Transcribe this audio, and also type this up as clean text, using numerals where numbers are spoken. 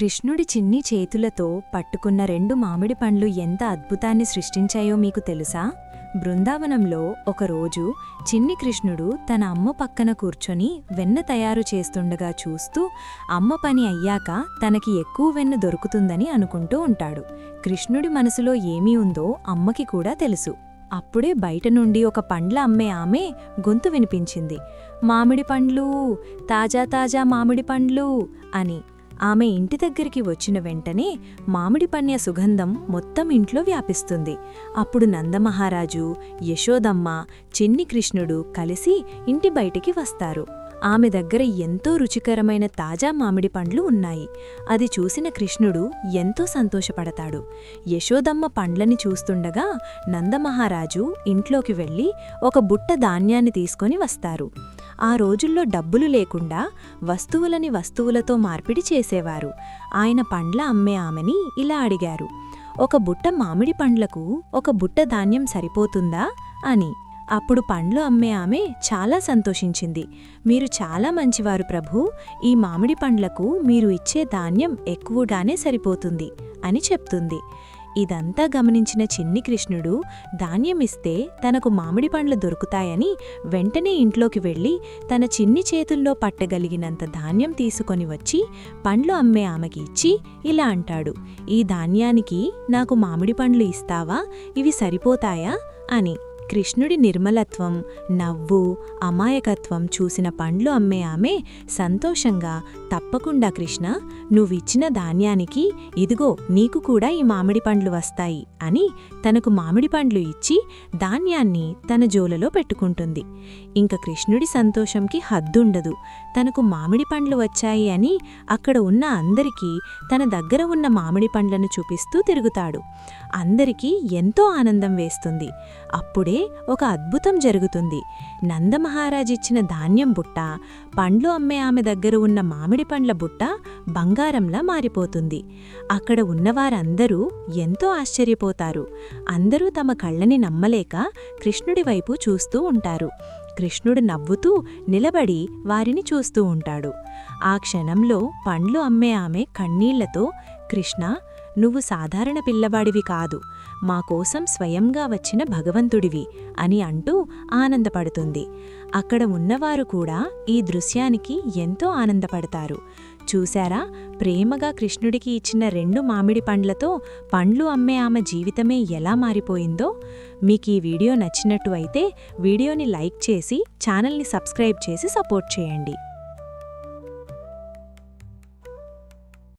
కృష్ణుడి చిన్ని చేతులతో పట్టుకున్న రెండు మామిడి పండ్లు ఎంత అద్భుతాన్ని సృష్టించాయో మీకు తెలుసా? బృందావనంలో ఒకరోజు చిన్ని కృష్ణుడు తన అమ్మ పక్కన కూర్చొని వెన్న తయారు చేస్తుండగా చూస్తూ అమ్మ పని అయ్యాక తనకి ఎక్కువ వెన్న దొరుకుతుందని అనుకుంటూ ఉంటాడు. కృష్ణుడి మనసులో ఏమీ ఉందో అమ్మకి కూడా తెలుసు. అప్పుడే బయట నుండి ఒక పండ్ల అమ్మే ఆమె గొంతు వినిపించింది. మామిడి పండ్లు, తాజా తాజా మామిడి పండ్లు అని. ఆమె ఇంటి దగ్గరికి వచ్చిన వెంటనే మామిడి పన్య సుగంధం మొత్తం ఇంట్లో వ్యాపిస్తుంది. అప్పుడు నందమహారాజు, యశోదమ్మ, చిన్ని కృష్ణుడు కలిసి ఇంటి బయటికి వస్తారు. ఆమె దగ్గర ఎంతో రుచికరమైన తాజా మామిడి పండ్లు ఉన్నాయి. అది చూసిన కృష్ణుడు ఎంతో సంతోషపడతాడు. యశోదమ్మ పండ్లని చూస్తుండగా నందమహారాజు ఇంట్లోకి వెళ్ళి ఒక బుట్ట ధాన్యాన్ని తీసుకొని వస్తారు. ఆ రోజుల్లో డబ్బులు లేకుండా వస్తువులని వస్తువులతో మార్పిడి చేసేవారు. ఆయన పండ్ల అమ్మే ఆమెని ఇలా అడిగారు, ఒక బుట్ట మామిడి పండ్లకు ఒక బుట్ట ధాన్యం సరిపోతుందా అని. అప్పుడు పండ్లు అమ్మే ఆమె చాలా సంతోషించింది. మీరు చాలా మంచివారు ప్రభూ, ఈ మామిడి పండ్లకు మీరు ఇచ్చే ధాన్యం ఎక్కువగానే సరిపోతుంది అని చెప్తుంది. ఇదంతా గమనించిన చిన్ని కృష్ణుడు ధాన్యమిస్తే తనకు మామిడి పండ్లు దొరుకుతాయని వెంటనే ఇంట్లోకి వెళ్ళి తన చిన్ని చేతుల్లో పట్టగలిగినంత ధాన్యం తీసుకొని వచ్చి పండ్లు అమ్మే ఆమెకి ఇచ్చి ఇలా అంటాడు, ఈ ధాన్యానికి నాకు మామిడి పండ్లు ఇస్తావా? ఇవి సరిపోతాయా అని. కృష్ణుడి నిర్మలత్వం, నవ్వు, అమాయకత్వం చూసిన పండ్లు అమ్మే ఆమె సంతోషంగా, తప్పకుండా కృష్ణ, నువ్విచ్చిన ధాన్యానికి ఇదిగో నీకు కూడా ఈ మామిడి పండ్లు వస్తాయి అని తనకు మామిడి పండ్లు ఇచ్చి ధాన్యాన్ని తన జోలలో పెట్టుకుంటుంది. ఇంక కృష్ణుడి సంతోషంకి హద్దుండదు. తనకు మామిడి పండ్లు వచ్చాయి అని అక్కడ ఉన్న అందరికీ తన దగ్గర ఉన్న మామిడి పండ్లను చూపిస్తూ తిరుగుతాడు. అందరికీ ఎంతో ఆనందం వేస్తుంది. అప్పుడే ఒక అద్భుతం జరుగుతుంది. నందమహారాజిచ్చిన ధాన్యం బుట్ట, పండ్లు అమ్మే ఆమె దగ్గర ఉన్న మామిడి పండ్ల బుట్ట బంగారంలా మారిపోతుంది. అక్కడ ఉన్నవారందరూ ఎంతో ఆశ్చర్యపోతారు. అందరూ తమ కళ్ళని నమ్మలేక కృష్ణుడి వైపు చూస్తూ ఉంటారు. కృష్ణుడు నవ్వుతూ నిలబడి వారిని చూస్తూ ఉంటాడు. ఆ క్షణంలో పండ్లు అమ్మే ఆమె కన్నీళ్లతో, కృష్ణ, నువ్వు సాధారణ పిల్లవాడివి కాదు, మాకోసం స్వయంగా వచ్చిన భగవంతుడివి అని అంటూ ఆనందపడుతుంది. అక్కడ ఉన్నవారు కూడా ఈ దృశ్యానికి ఎంతో ఆనందపడతారు. చూశారా, ప్రేమగా కృష్ణుడికి ఇచ్చిన రెండు మామిడి పండ్లతో పండ్లు అమ్మే ఆమె జీవితమే ఎలా మారిపోయిందో. మీకు ఈ వీడియో నచ్చినట్టు అయితే వీడియోని లైక్ చేసి ఛానల్ని సబ్స్క్రైబ్ చేసి సపోర్ట్ చేయండి.